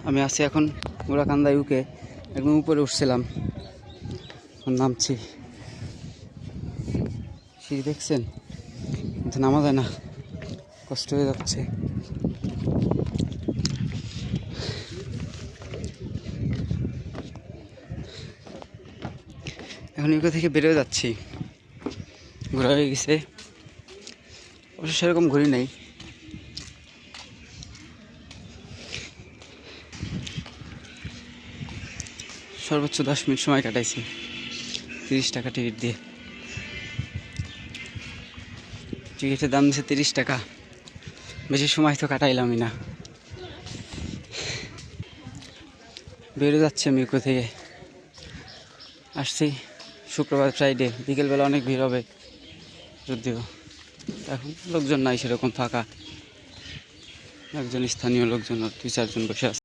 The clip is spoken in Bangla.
আমি আছি এখন গোড়াকান্দা ইউকে, একদম উপরে উঠছিলাম, এখন নামছি। সিঁড়ি দেখছেন, কিন্তু নামা যায় না, কষ্ট হয়ে যাচ্ছে। এখন ইউকে থেকে বেরোয় যাচ্ছি, ঘোরা হয়ে গেছে, অবশ্য সেরকম ঘুরি নাই। সর্বোচ্চ 10 মিনিট সময় কাটাইছি 30 টাকা টিকিট দিয়ে। টিকিটের দাম দিচ্ছে 30 টাকা, বেশি সময় তো কাটাইলামই না। বেরো যাচ্ছে আমি ইউকে থেকে, আসছি শুক্রবার ফ্রাইডে, বিকেলবেলা অনেক ভিড় হবে যদিও, এখন লোকজন নাই সেরকম, ফাঁকা। একজন স্থানীয় লোকজন 2-4 জন বসে আছে।